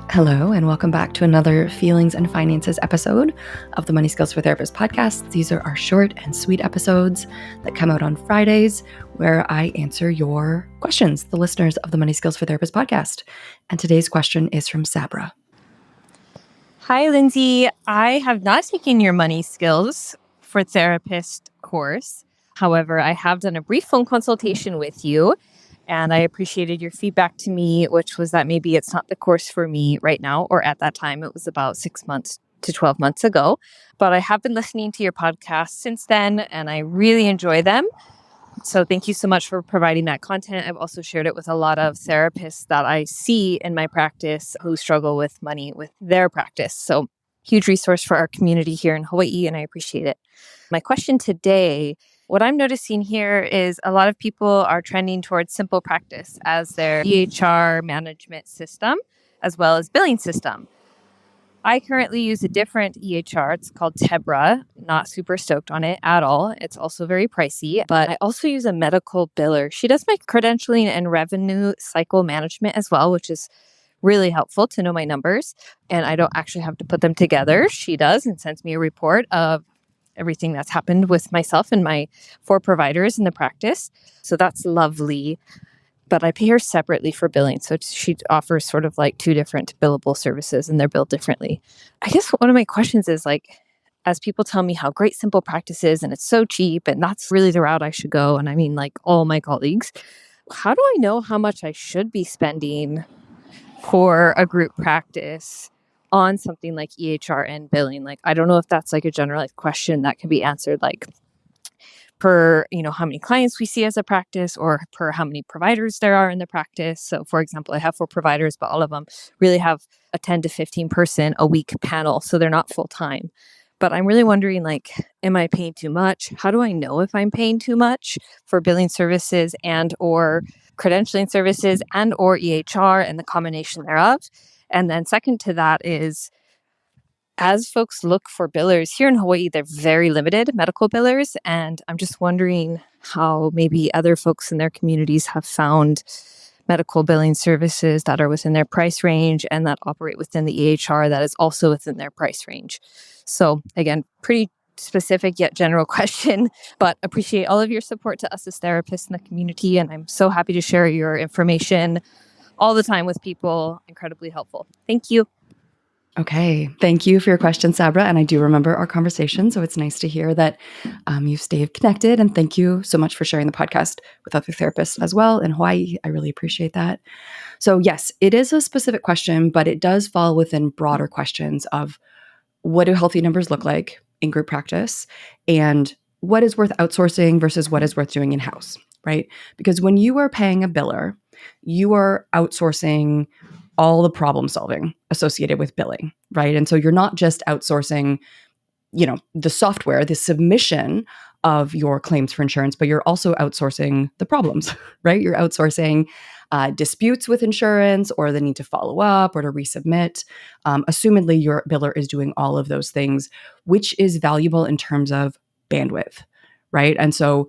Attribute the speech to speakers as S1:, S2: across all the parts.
S1: Hello, and welcome back to another Feelings and Finances episode of the Money Skills for Therapists podcast. These are our short and sweet episodes that come out on Fridays where I answer your questions, the listeners of the Money Skills for Therapists podcast. And today's question is from Sabra.
S2: Hi, Linzy. I have not taken your Money Skills for Therapist course. However, I have done a brief phone consultation with you, and I appreciated your feedback to me, which was that maybe it's not the course for me right now, or at that time, it was about 6 months to 12 months ago. But I have been listening to your podcast since then, and I really enjoy them. So thank you so much for providing that content. I've also shared it with a lot of therapists that I see in my practice who struggle with money with their practice. So huge resource for our community here in Hawaii, and I appreciate it. My question today, what I'm noticing here is a lot of people are trending towards simple practice as their EHR management system, as well as billing system. I currently use a different EHR. It's called Sabra. Not super stoked on it at all. It's also very pricey, but I also use a medical biller. She does my credentialing and revenue cycle management as well, which is really helpful to know my numbers. And I don't actually have to put them together. She does and sends me a report of everything that's happened with myself and my 4 providers in the practice. So that's lovely. But I pay her separately for billing. So she offers sort of like 2 different billable services and they're billed differently. I guess one of my questions is like, as people tell me how great simple practice is and it's so cheap and that's really the route I should go. And I mean like all my colleagues, how do I know how much I should be spending for a group practice on something like EHR and billing? Like, I don't know if that's like a generalized question that can be answered like per, how many clients we see as a practice or per how many providers there are in the practice. So for example, I have 4 providers, but all of them really have a 10 to 15 person a week panel. So they're not full time. But I'm really wondering, like, am I paying too much? How do I know if I'm paying too much for billing services and or credentialing services and or EHR and the combination thereof? And then second to that is, as folks look for billers here in Hawaii, they're very limited, medical billers. And I'm just wondering how maybe other folks in their communities have found medical billing services that are within their price range and that operate within the EHR that is also within their price range. So again, pretty specific yet general question, but appreciate all of your support to us as therapists in the community. And I'm so happy to share your information all the time with people. Incredibly helpful. Thank you.
S1: Okay, thank you for your question, Sabra. And I do remember our conversation, so it's nice to hear that you've stayed connected. And thank you so much for sharing the podcast with other therapists as well in Hawaii. I really appreciate that. So yes, it is a specific question, but it does fall within broader questions of what do healthy numbers look like in group practice and what is worth outsourcing versus what is worth doing in-house, right? Because when you are paying a biller, you are outsourcing all the problem solving associated with billing, right? And so you're not just outsourcing, the software, the submission of your claims for insurance, but you're also outsourcing the problems, right? You're outsourcing disputes with insurance or the need to follow up or to resubmit. Assumedly, your biller is doing all of those things, which is valuable in terms of bandwidth, right? And so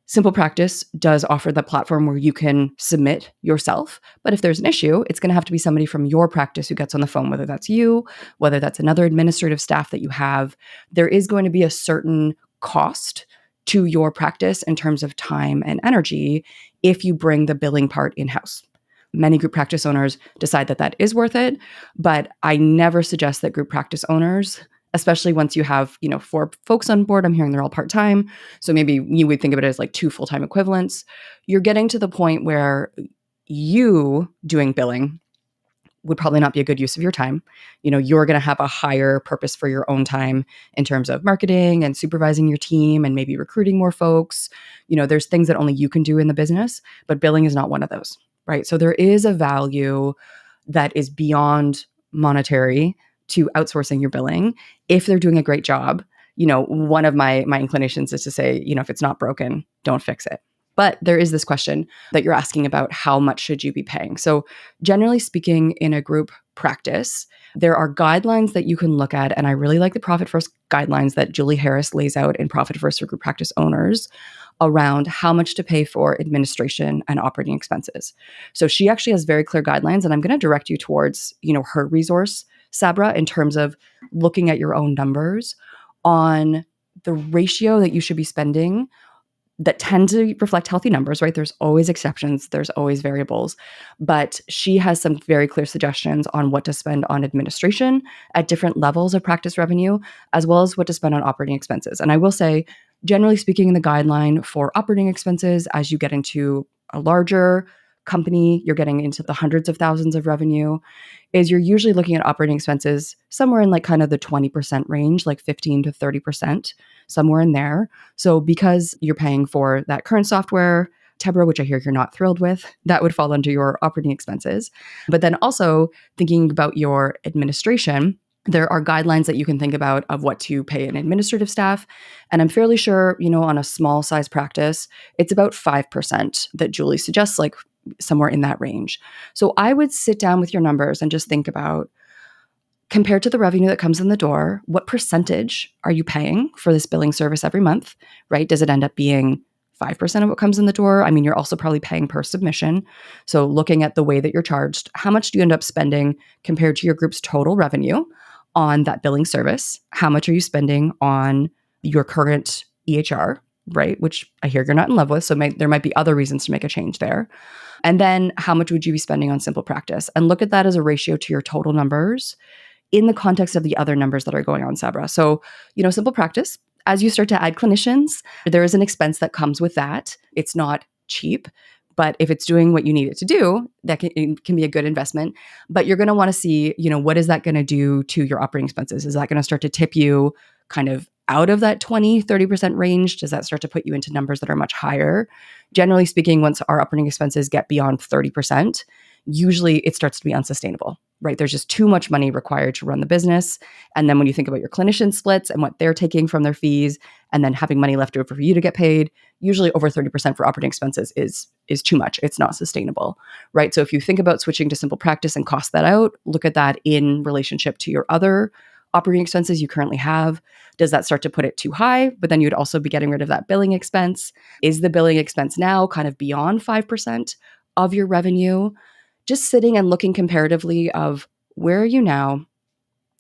S1: Simple Practice does offer the platform where you can submit yourself. But if there's an issue, it's going to have to be somebody from your practice who gets on the phone, whether that's you, whether that's another administrative staff that you have. There is going to be a certain cost to your practice in terms of time and energy if you bring the billing part in-house. Many group practice owners decide that that is worth it, but I never suggest that group practice owners, especially once you have, 4 folks on board, I'm hearing they're all part-time. So maybe you would think of it as like 2 full-time equivalents. You're getting to the point where you doing billing would probably not be a good use of your time. You're going to have a higher purpose for your own time in terms of marketing and supervising your team and maybe recruiting more folks. There's things that only you can do in the business, but billing is not one of those, right? So there is a value that is beyond monetary to outsourcing your billing if they're doing a great job. One of my inclinations is to say, if it's not broken, don't fix it. But there is this question that you're asking about how much should you be paying? So generally speaking, in a group practice, there are guidelines that you can look at. And I really like the Profit First guidelines that Julie Harris lays out in Profit First for group practice owners around how much to pay for administration and operating expenses. So she actually has very clear guidelines, and I'm going to direct you towards, her resource, Sabra, in terms of looking at your own numbers on the ratio that you should be spending that tend to reflect healthy numbers, right? There's always exceptions, there's always variables, but she has some very clear suggestions on what to spend on administration at different levels of practice revenue, as well as what to spend on operating expenses. And I will say, generally speaking, in the guideline for operating expenses, as you get into a larger company, you're getting into the hundreds of thousands of revenue, is you're usually looking at operating expenses somewhere in like kind of the 20% range, like 15 to 30%, somewhere in there. So because you're paying for that current software, Tebra, which I hear you're not thrilled with, that would fall under your operating expenses. But then also thinking about your administration, there are guidelines that you can think about of what to pay an administrative staff. And I'm fairly sure, on a small size practice, it's about 5% that Julie suggests, like somewhere in that range. So I would sit down with your numbers and just think about, compared to the revenue that comes in the door, what percentage are you paying for this billing service every month, right? Does it end up being 5% of what comes in the door? I mean, you're also probably paying per submission. So looking at the way that you're charged, how much do you end up spending compared to your group's total revenue on that billing service? How much are you spending on your current EHR, right? Which I hear you're not in love with. So there might be other reasons to make a change there. And then how much would you be spending on simple practice? And look at that as a ratio to your total numbers in the context of the other numbers that are going on, Sabra. So, simple practice, as you start to add clinicians, there is an expense that comes with that. It's not cheap, but if it's doing what you need it to do, that can be a good investment. But you're going to want to see, what is that going to do to your operating expenses? Is that going to start to tip you kind of out of that 20-30% range? Does that start to put you into numbers that are much higher? Generally speaking, once our operating expenses get beyond 30%, usually it starts to be unsustainable, right? There's just too much money required to run the business. And then when you think about your clinician splits and what they're taking from their fees, and then having money left over for you to get paid, usually over 30% for operating expenses is too much. It's not sustainable, right? So if you think about switching to simple practice and cost that out, look at that in relationship to your other operating expenses you currently have. Does that start to put it too high? But then you'd also be getting rid of that billing expense. Is the billing expense now kind of beyond 5% of your revenue? Just sitting and looking comparatively of, where are you now?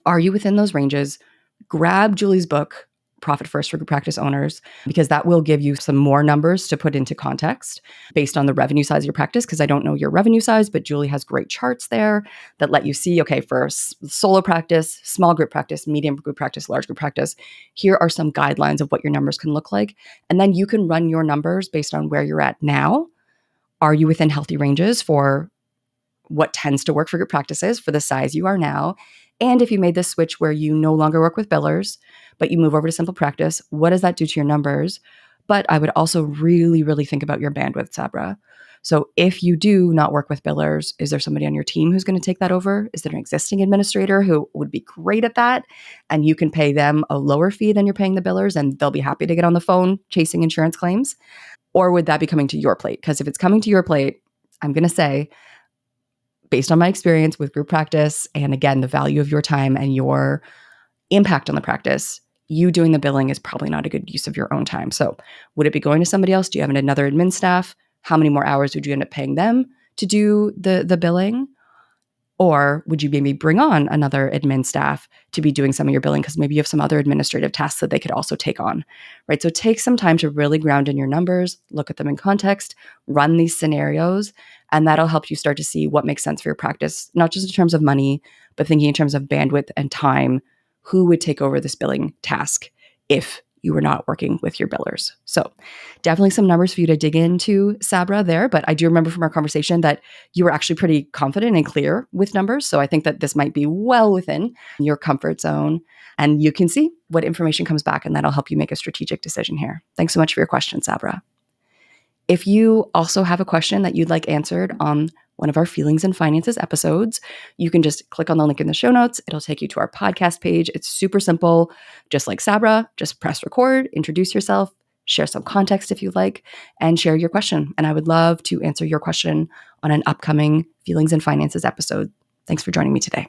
S1: Are you within those ranges? Grab Julie's book, Profit First for Group Practice Owners, because that will give you some more numbers to put into context based on the revenue size of your practice, because I don't know your revenue size, but Julie has great charts there that let you see, okay, for solo practice, small group practice, medium group practice, large group practice, here are some guidelines of what your numbers can look like. And then you can run your numbers based on where you're at now. Are you within healthy ranges for what tends to work for group practices for the size you are now? And if you made this switch where you no longer work with billers, but you move over to simple practice, what does that do to your numbers? But I would also really, really think about your bandwidth, Sabra. So if you do not work with billers, is there somebody on your team who's going to take that over? Is there an existing administrator who would be great at that? And you can pay them a lower fee than you're paying the billers, and they'll be happy to get on the phone chasing insurance claims? Or would that be coming to your plate? Because if it's coming to your plate, I'm going to say, based on my experience with group practice, and again, the value of your time and your impact on the practice, you doing the billing is probably not a good use of your own time. So would it be going to somebody else? Do you have another admin staff? How many more hours would you end up paying them to do the billing? Or would you maybe bring on another admin staff to be doing some of your billing, because maybe you have some other administrative tasks that they could also take on, right? So take some time to really ground in your numbers, look at them in context, run these scenarios, and that'll help you start to see what makes sense for your practice, not just in terms of money, but thinking in terms of bandwidth and time. Who would take over this billing task if you were not working with your billers? So definitely some numbers for you to dig into, Sabra, there. But I do remember from our conversation that you were actually pretty confident and clear with numbers. So I think that this might be well within your comfort zone. And you can see what information comes back, and that'll help you make a strategic decision here. Thanks so much for your question, Sabra. If you also have a question that you'd like answered on one of our Feelings and Finances episodes, you can just click on the link in the show notes. It'll take you to our podcast page. It's super simple. Just like Sabra, just press record, introduce yourself, share some context if you like, and share your question. And I would love to answer your question on an upcoming Feelings and Finances episode. Thanks for joining me today.